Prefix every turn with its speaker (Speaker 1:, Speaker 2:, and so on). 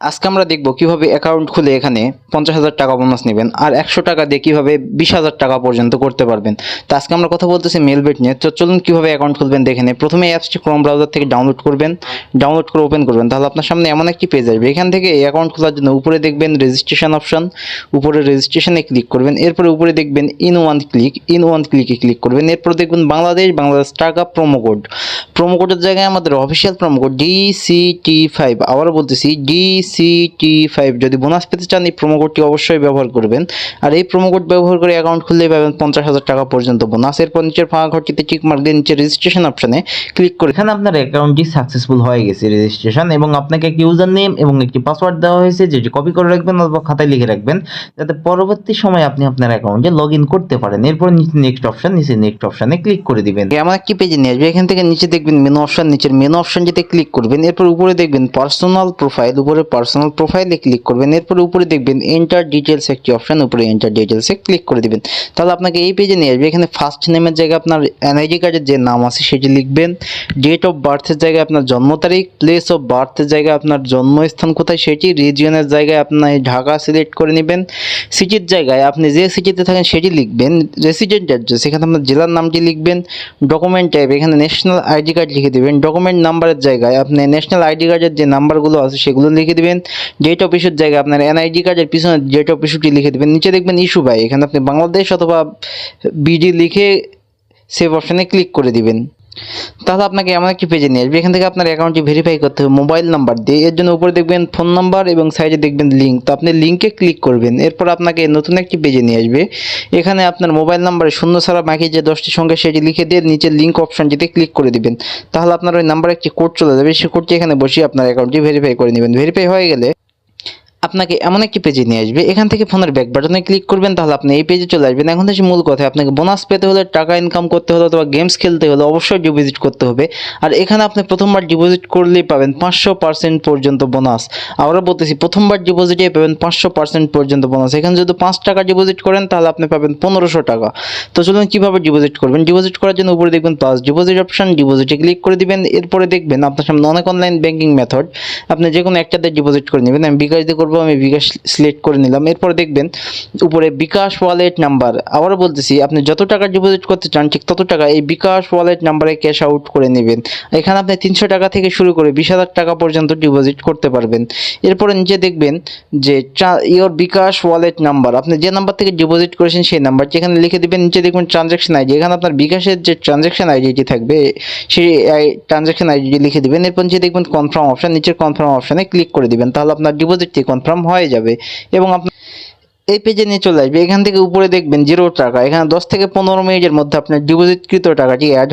Speaker 1: আজকে আমরা দেখব কিভাবে অ্যাকাউন্ট খুলে এখানে 50,000 টাকা বোনাস নেবেন আর 100 টাকা দিয়ে কিভাবে 20,000 টাকা পর্যন্ত করতে পারবেন। তো আজকে আমরা কথা বলতেছি মেলবেট নিয়ে। তো চলুন কিভাবে অ্যাকাউন্ট খুলবেন দেখে নিই। প্রথমে অ্যাপসটি ক্রোম ব্রাউজার থেকে ডাউনলোড করবেন, ডাউনলোড করে ওপেন করবেন, তাহলে আপনার সামনে এমন একটি পেজ আসবে। এখান থেকে এই অ্যাকাউন্ট খোলার জন্য উপরে দেখবেন রেজিস্ট্রেশন অপশন, উপরে রেজিস্ট্রেশনে ক্লিক করবেন। এরপরে উপরে দেখবেন ইন ওয়ান ক্লিকে ক্লিক করবেন। এরপর দেখবেন বাংলাদেশ টাকা প্রোমো কোড, প্রোমো কোডের জায়গায় আমাদের অফিসিয়াল প্রোমো কোড DCT5, আবারও বলতেছি DCT5। যদি বোনাস পেতে চান এই প্রোমো কোডটি অবশ্যই ব্যবহার করবেন। আর এই প্রোমো কোড ব্যবহার করে অ্যাকাউন্ট খুললেই পাবেন 50,000 টাকা পর্যন্ত বোনাস। এরপর নিচের ফাঁকা ঘরটিতে টিক মার্ক দিয়ে নিচে রেজিস্ট্রেশন অপশনে ক্লিক করে এখানে আপনার অ্যাকাউন্টটি সাকসেসফুল হয়ে গেছে রেজিস্ট্রেশন, এবং আপনাকে একটি ইউজার নেম এবং একটি পাসওয়ার্ড দেওয়া হয়েছে, যেটি কপি করে রাখবেন অথবা খাতায় লিখে রাখবেন, যাতে পরবর্তী সময় আপনি আপনার অ্যাকাউন্টে লগ ইন করতে পারেন। এরপর নিচে নেক্সট অপশনে ক্লিক করে দিবেন। এমন একটি পেজে নিয়ে আসবে। এখান থেকে নিচে দেখবেন মেনু অপশন, নিচের মেনু অপশনটিতে ক্লিক করবেন। এরপর উপরে দেখবেন পার্সোনাল প্রোফাইল, উপরে পার্সোনাল প্রোফাইলে ক্লিক করবেন। এরপর উপরে দেখবেন এন্টার ডিটেলস একটি অপশন, উপরে এন্টার ডিটেলসে ক্লিক করে দিবেন। তাহলে আপনাকে এই পেজে নিয়ে আসবে। এখানে ফার্স্ট নেমের জায়গায় আপনার এনআইডি কার্ডের যে নাম আছে সেটি লিখবেন, ডেট অফ বার্থের জায়গায় আপনার জন্ম তারিখ, প্লেস অফ বার্থের জায়গায় আপনার জন্মস্থান কোথায় সেটি, রিজিয়নের জায়গায় আপনার ঢাকা সিলেক্ট করে নেবেন, সিটির জায়গায় আপনি যে সিটিতে থাকেন সেটি লিখবেন, রেসিডেন্ট অ্যাড্রেস এখানে আপনার জেলার নামটি লিখবেন, ডকুমেন্ট টাইপ এখানে ন্যাশনাল আইডি কার্ড লিখে দেবেন, ডকুমেন্ট নাম্বারের জায়গায় আপনি ন্যাশনাল আইডি কার্ডের যে নাম্বারগুলো আছে সেগুলো লিখে দেবেন, ডেট অফ ইস্যুর জায়গায় আপনার এনআইডি কার্ডের পিছনে ডেট অফ ইস্যুটি লিখে দেবেন। নিচে দেখবেন ইস্যু বাই, এখানে আপনি বাংলাদেশ অথবা বিডি লিখে সেভ অপশনে ক্লিক করে দিবেন। তাহলে আপনাকে এমন একটি পেজে নিয়ে আসবে। এখান থেকে আপনার অ্যাকাউন্টটি ভেরিফাই করতে হবে মোবাইল নাম্বার দিয়ে। এর জন্য উপরে দেখবেন ফোন নাম্বার এবং সাইডে দেখবেন লিঙ্ক, তো আপনি লিঙ্কে ক্লিক করবেন। এরপর আপনাকে নতুন একটি পেজে নিয়ে আসবে। এখানে আপনার মোবাইল নাম্বারে শূন্য ছাড়া বাকি যে 10টি সংখ্যা সেটি লিখে দিয়ে নিচে লিঙ্ক অপশনটিতে ক্লিক করে দিবেন। তাহলে আপনার ওই নাম্বারে একটি কোড চলে যাবে, সেই কোডটি এখানে বসিয়ে আপনার অ্যাকাউন্টটি ভেরিফাই করে নেবেন। ভেরিফাই হয়ে গেলে আপনাকে এমন একটি পেজে নিয়ে আসবে। এখান থেকে ফোনের ব্যাক বাটনে ক্লিক করবেন, তাহলে আপনি এই পেজে চলে আসবেন। এখন হচ্ছে মূল কথা, আপনাকে বোনাস পেতে হলে, টাকা ইনকাম করতে হলে অথবা গেমস খেলতে হলে অবশ্যই ডিপোজিট করতে হবে। আর এখানে আপনি প্রথমবার ডিপোজিট করলেই পাবেন 500% পর্যন্ত বোনাস। আবারও বলতেছি, প্রথমবার ডিপোজিটে পাবেন 500% পর্যন্ত বোনাস। এখানে যদি 5 টাকা ডিপোজিট করেন তাহলে আপনি পাবেন 1500 টাকা। তো চলুন কীভাবে ডিপোজিট করবেন। ডিপোজিট করার জন্য উপরে দেখবেন প্লাস ডিপোজিট অপশন, ডিপোজিটে ক্লিক করে দিবেন। এরপরে দেখবেন আপনার সামনে অনেক অনলাইন ব্যাঙ্কিং মেথড, আপনি যে কোনো একটাতে ডিপোজিট করে নেবেন। আমি বিকাশ দিয়ে করবো, আমি বিকাশ সিলেক্ট করে নিলাম। এরপরে দেখবেন উপরে বিকাশ ওয়ালেট নাম্বার, আবারও বলতেছি আপনি যত টাকা ডিপোজিট করতে চান ঠিক তত টাকা এই বিকাশ ওয়ালেট নাম্বারে ক্যাশ আউট করে নেবেন। এখানে আপনি 300 টাকা থেকে শুরু করে 20,000 টাকা পর্যন্ত ডিপোজিট করতে পারবেন। এরপরে নিচে দেখবেন যে ইওর বিকাশ ওয়ালেট নাম্বার, আপনি যে নাম্বার থেকে ডিপোজিট করেছেন সেই নাম্বারটি এখানে লিখে দেবেন। নিচে দেখবেন ট্রানজ্যাকশন আইডি, এখানে আপনার বিকাশের যে ট্রানজ্যাকশন আইডিটি থাকবে সেই ট্রানজ্যাকশন আইডিটি লিখে দেবেন। এরপর নিচে দেখবেন কনফার্ম অপশন, নিচের কনফার্ম অপশনে ক্লিক করে দিবেন। তাহলে আপনার ডিপোজিটটি কনফার্ম হয়ে যাবে এবং আপনি এই পেজে নিয়ে চলে আসবে। এখান থেকে উপরে দেখবেন 0 টাকা, এখানে 10 থেকে 15 মিনিটের মধ্যে আপনার ডিপোজিটকৃত টাকাটি অ্যাড